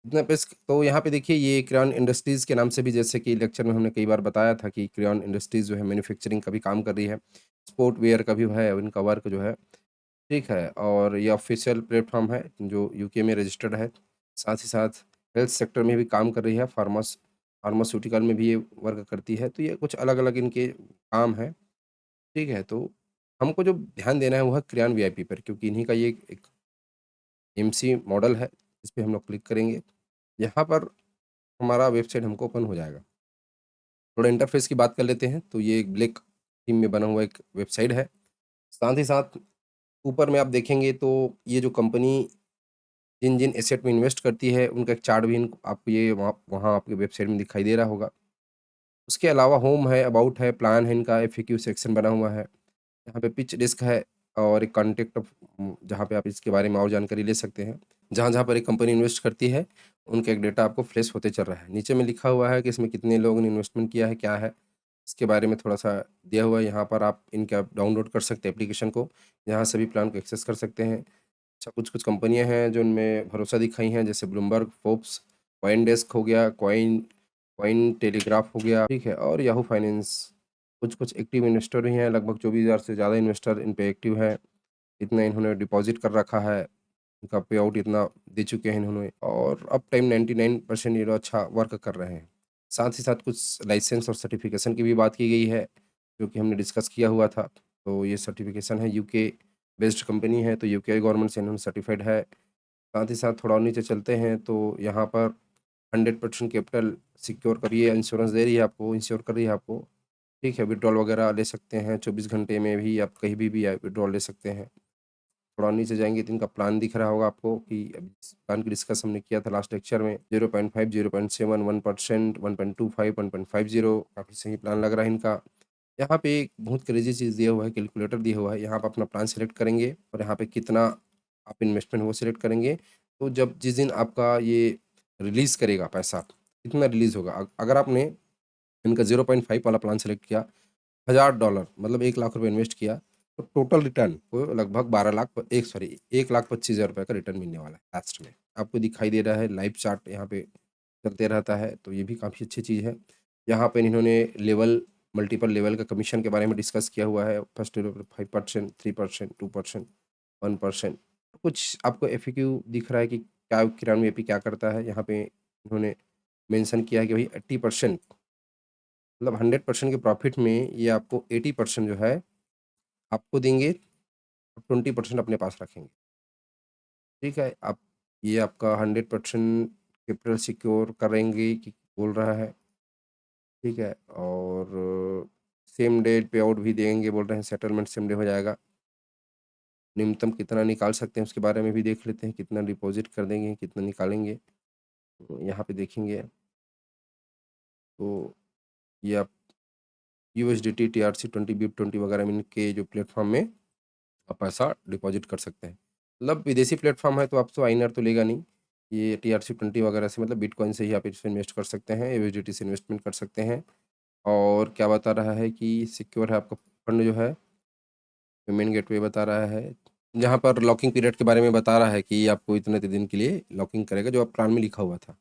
इतना पेस तो यहाँ पे देखिए ये क्रेयॉन इंडस्ट्रीज़ के नाम से भी जैसे कि लेक्चर में हमने कई बार बताया था कि क्रेयॉन इंडस्ट्रीज़ जो है मैन्युफैक्चरिंग का भी काम कर रही है। स्पोर्ट वियर का भी है, इनका वर्क जो है, ठीक है? और ये ऑफ़िशियल प्लेटफ़ॉर्म है जो यूके में रजिस्टर्ड है। साथ ही साथ हेल्थ सेक्टर में भी काम कर रही है, फार्मास्यूटिकल में भी ये वर्क करती है। तो ये कुछ अलग-अलग इनके काम हैं, ठीक है? तो हमको जो ध्यान देना है वो है क्रेयॉन वीआईपी पर क्योंकि इन्हीं का ये एक एमसी मॉडल है, इस पे हम लोग क्लिक करेंगे। यहाँ पर हमारा वेबसाइट हमको ओपन हो जाएगा। थोड़ा इंटरफ़ेस की बात कर लेते हैं, तो ये एक ब्लैक थीम में बना हुआ एक वेबसाइट है। साथ ही साथ ऊपर में आप देखेंगे तो ये जो कंपनी जिन-जिन एसेट में इन्वेस्ट करती है, उनका एक चार्ट भी आपको ये वहाँ वहाँ आपकी वेबसाइट में दिखाई दे रहा होगा। उसके अलावा होम है, अबाउट है, प्लान है इनका, एफएक्यू सेक्शन बना हुआ है। यहाँ पे पिच डेस्क है और एक कॉन्टैक्ट जहाँ पे आप इसके बारे में और जानकारी ले सकते हैं। जहाँ-जहाँ पर एक कंपनी इन्वेस्ट करती है, उनका एक डेटा आपको फ्लैश होते चल रहा है। नीचे में लिखा हुआ है कि इसमें कितने लोगों ने इन्वेस्टमेंट किया है, क्या है, इसके बारे में थोड़ा-सा दिया हुआ है। यहाँ पर आप इनका डाउनलोड कर सकते हैं एप्लीकेशन को, यहाँ सभी प्लान को एक्सेस कर सकते हैं। अच्छा कुछ-कुछ कंपनियाँ हैं जो उनमें भरोसा दिखाई हैं जैसे ब्लूमबर्ग, फोर्ब्स, कॉइनडेस्क हो गया, कॉइन टेलीग्राफ हो गया, ठीक है? और याहू फाइनेंस। कुछ-कुछ एक्टिव इन्वेस्टर भी हैं, लगभग 24,000 से ज़्यादा इन्वेस्टर इन पे एक्टिव हैं। इतना इन्होंने डिपॉज़िट कर रखा है, इनका पे आउट इतना दे चुके हैं इन्होंने और अप टाइम 99% ये लोग अच्छा वर्क कर रहे हैं। साथ ही साथ कुछ लाइसेंस और सर्टिफ़िकेशन की भी बात की गई है, जो कि हमने डिस्कस किया हुआ था। तो ये सर्टिफ़िकेशन है यूके बेस्ड कंपनी है, तो यूके गवर्नमेंट से इन्होंने सर्टिफ़ाइड है। साथ ही साथ थोड़ा और नीचे चलते हैं तो यहाँ पर 100% कैपिटल सिक्योर कर ये इंश्योरेंस दे रही है आपको, इंश्योर कर रही है आपको। ठीक है, विथड्रॉल वगैरह ले सकते हैं, 24 घंटे में भी आप कहीं भी विथड्रॉल ले सकते हैं। थोड़ा नीचे जाएँगे तो इनका प्लान दिख रहा होगा आपको कि अभी इस प्लान की डिस्कस हमने किया था लास्ट लेक्चर में 0.5, 0.7, 1%, 1.25, 1.50 काफ़ी सही प्लान लग रहा है इनका। यहाँ पे एक बहुत क्रेज़ी चीज़ दिया हुआ है, कैलकुलेटर दिया हुआ है, यहाँ आप अपना प्लान सेलेक्ट करेंगे और यहाँ पे कितना आप इन्वेस्टमेंट वो सेलेक्ट करेंगे, तो जब जिस दिन आपका ये रिलीज़ करेगा पैसा, कितना रिलीज़ होगा। अगर आपने इनका 0.5 वाला प्लान सेलेक्ट किया, $1000 मतलब ₹1,00,000 इन्वेस्ट किया, तो टोटल रिटर्न वो लगभग 12 लाख प एक सॉरी ₹1,25,000 का रिटर्न मिलने वाला है लास्ट में। आपको दिखाई दे रहा है लाइव चार्ट यहाँ पे चलते रहता है, तो ये भी काफ़ी अच्छी चीज़ है। यहाँ पे इन्होंने मल्टीपल लेवल का कमीशन के बारे में डिस्कस किया हुआ है। फर्स्ट लेवल पे 5%, 3%, 2%, 1%। कुछ आपको एफएक्यू दिख रहा है कि क्या किरानवे एपी क्या करता है। यहाँ पे इन्होंने मेंशन किया है कि भई 80% मतलब 100% के प्रॉफिट में ये आपको 80% जो है आपको देंगे, 20% अपने पास रखेंगे। ठीक है? आप ये आपका 100% कैपिटल सिक्योर करेंगे कि बोल रहा है, ठीक है? और सेम डे पे आउट भी देंगे बोल रहे हैं, सेटलमेंट सेम डे हो जाएगा। न्यूनतम कितना निकाल सकते हैं उसके बारे में भी देख लेते हैं, कितना डिपॉज़िट कर देंगे, कितना निकालेंगे। तो यहाँ पे देखेंगे तो ये आप यूएसडीटी, टीआरसी 20, बीप 20 वगैरह में इनके जो प्लेटफ़ॉर्म में आप पैसा डिपॉज़िट कर सकते हैं। मतलब विदेशी प्लेटफ़ॉर्म है तो आपको आईएनआर तो लेगा नहीं। ये टीआरसी-20 वगैरह से मतलब बिटकॉइन से ही आप इसमें इन्वेस्ट कर सकते हैं, यूएसडीटी से इन्वेस्टमेंट कर सकते हैं। और क्या बता रहा है कि सिक्योर है आपका फंड जो है, पेमेंट गेटवे बता रहा है। जहाँ पर लॉकिंग पीरियड के बारे में बता रहा है कि आपको इतने दिन के लिए लॉकिंग करेगा, जो आप प्लान में लिखा हुआ था।